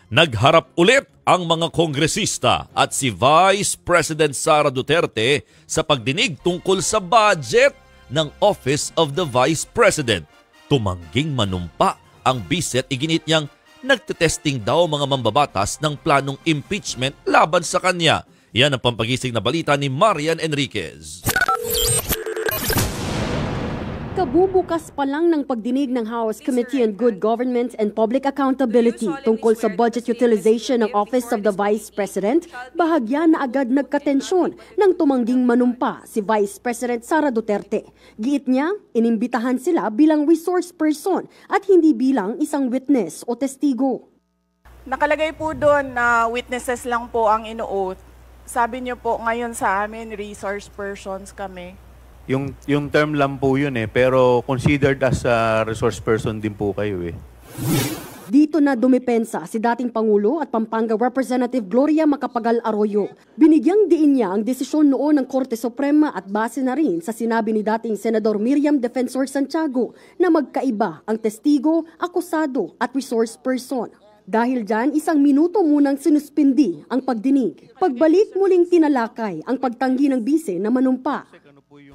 Nagharap ulit ang mga kongresista at si Vice President Sara Duterte sa pagdinig tungkol sa budget ng Office of the Vice President. Tumangging manumpa ang vice at iginit niyang nagtetesting daw mga mambabatas ng planong impeachment laban sa kanya. Yan ang pampagising na balita ni Marian Enriquez. Kabubukas pa lang ng pagdinig ng House Committee on Good Government and Public Accountability tungkol sa budget utilization ng Office of the Vice President, bahagya na agad nagkatensyon nang tumangging manumpa si Vice President Sara Duterte. Giit niya, inimbitahan sila bilang resource person at hindi bilang isang witness o testigo. Nakalagay po doon na witnesses lang po ang ino-oath. Sabi niyo po ngayon sa amin, resource persons kami. Yung term lang po yun pero considered as a resource person din po kayo Dito na dumipensa si dating Pangulo at Pampanga Representative Gloria Macapagal Arroyo. Binigyang diin niya ang desisyon noon ng Korte Suprema at base na rin sa sinabi ni dating Senador Miriam Defensor Santiago na magkaiba ang testigo, akusado at resource person. Dahil dyan, 1 minuto munang sinuspindi ang pagdinig. Pagbalik muling tinalakay ang pagtanggi ng bise na manumpa.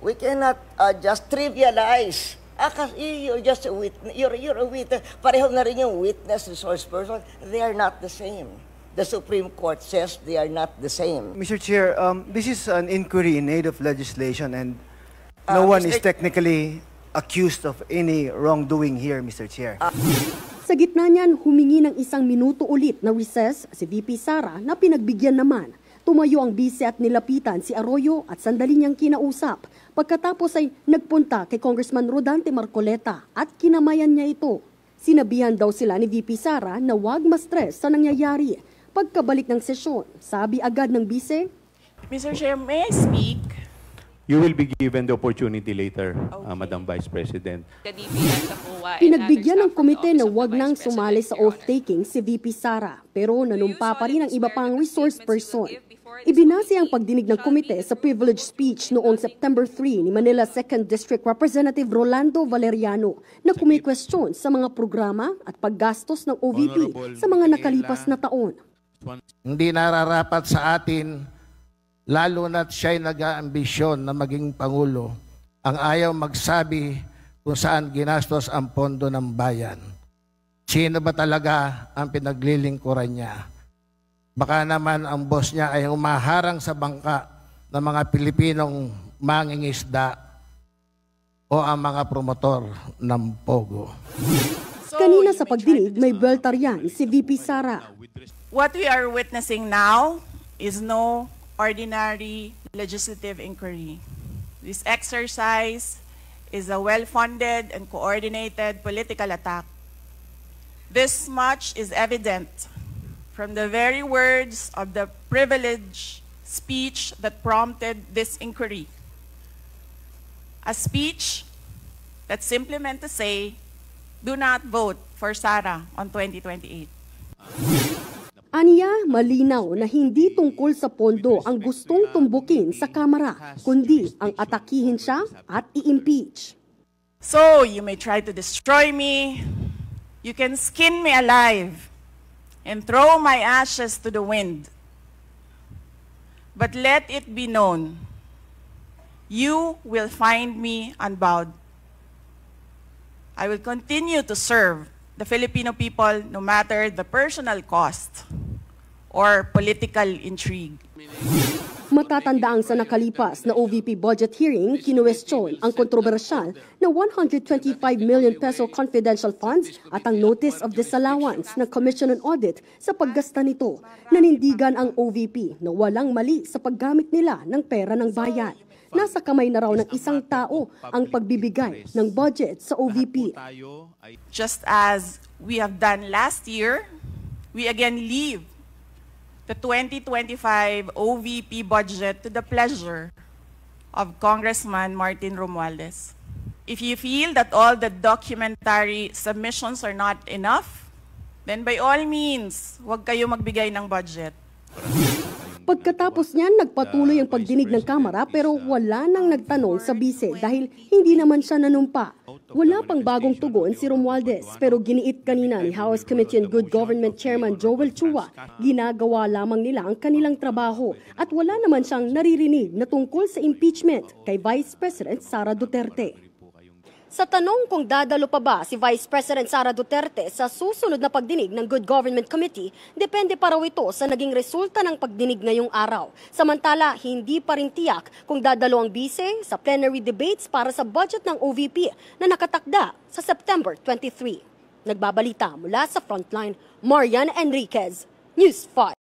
We cannot just trivialize. You're just a witness. You're a witness. Pareho na rin yung witness, resource person. They are not the same. The Supreme Court says they are not the same. Mr. Chair, this is an inquiry in aid of legislation and no one is technically accused of any wrongdoing here, Mr. Chair. Sa gitna niyan, humingi ng 1 minuto ulit na recess si VP Sara na pinagbigyan naman. Tumayo ang bise at nilapitan si Arroyo at sandali niyang kinausap. Pagkatapos ay nagpunta kay Congressman Rodante Marcoleta at kinamayan niya ito. Sinabihan daw sila ni VP Sara na huwag ma-stress sa nangyayari. Pagkabalik ng sesyon, sabi agad ng bise, Mr. Chair, may I speak? You will be given the opportunity later, Madam Vice President. Pinagbigyan ng komite na huwag nang sumali sa oath-taking si VP Sara, pero nanumpa pa rin ang iba pang resource person. Ibinase ang pagdinig ng komite sa privilege speech noong September 3 ni Manila 2nd District Representative Rolando Valeriano na kumikwestiyon sa mga programa at paggastos ng OVP sa mga nakalipas na taon. Hindi nararapat sa atin, lalo na't siya'y nag-aambisyon na maging Pangulo, ang ayaw magsabi kung saan ginastos ang pondo ng bayan. Sino ba talaga ang pinaglilingkuran niya? Baka naman ang boss niya ay umaharang sa bangka ng mga Pilipinong mangingisda o ang mga promotor ng Pogo. Kanina sa pagdinig, may beltaryan si VP Sara. What we are witnessing now is no ordinary legislative inquiry. This exercise is a well-funded and coordinated political attack. This much is evident from the very words of the privileged speech that prompted this inquiry. A speech that simply meant to say, do not vote for Sara on 2028. Aniya, malinaw na hindi tungkol sa pondo ang gustong tumbukin sa Kamara, kundi ang atakihin siya at i-impeach. So, you may try to destroy me, you can skin me alive, and throw my ashes to the wind. But let it be known, you will find me unbowed. I will continue to serve the Filipino people no matter the personal cost or political intrigue. Matatandaang sa nakalipas na OVP budget hearing, kinuwestiyon ang kontrobersyal na 125 million peso confidential funds at ang notice of disallowance ng Commission on Audit sa paggasta nito. Nanindigan ang OVP na walang mali sa paggamit nila ng pera ng bayan. Nasa kamay na raw ng isang tao ang pagbibigay ng budget sa OVP. Just as we have done last year, we again leave the 2025 OVP budget to the pleasure of Congressman Martin Romualdez. If you feel that all the documentary submissions are not enough, then by all means, huwag kayo magbigay ng budget. Pagkatapos niyan, nagpatuloy ang pagdinig ng Kamara pero wala nang nagtanong sa bise dahil hindi naman siya nanumpa. Wala pang bagong tugon si Romualdez pero giniit kanina ni House Committee on Good Government Chairman Joel Chua, ginagawa lamang nila ang kanilang trabaho at wala naman siyang naririnig na tungkol sa impeachment kay Vice President Sara Duterte. Sa tanong kung dadalo pa ba si Vice President Sara Duterte sa susunod na pagdinig ng Good Government Committee, depende pa raw ito sa naging resulta ng pagdinig ngayong araw. Samantala, hindi pa rin tiyak kung dadalo ang bise sa plenary debates para sa budget ng OVP na nakatakda sa September 23. Nagbabalita mula sa Frontline, Marian Enriquez, News 5.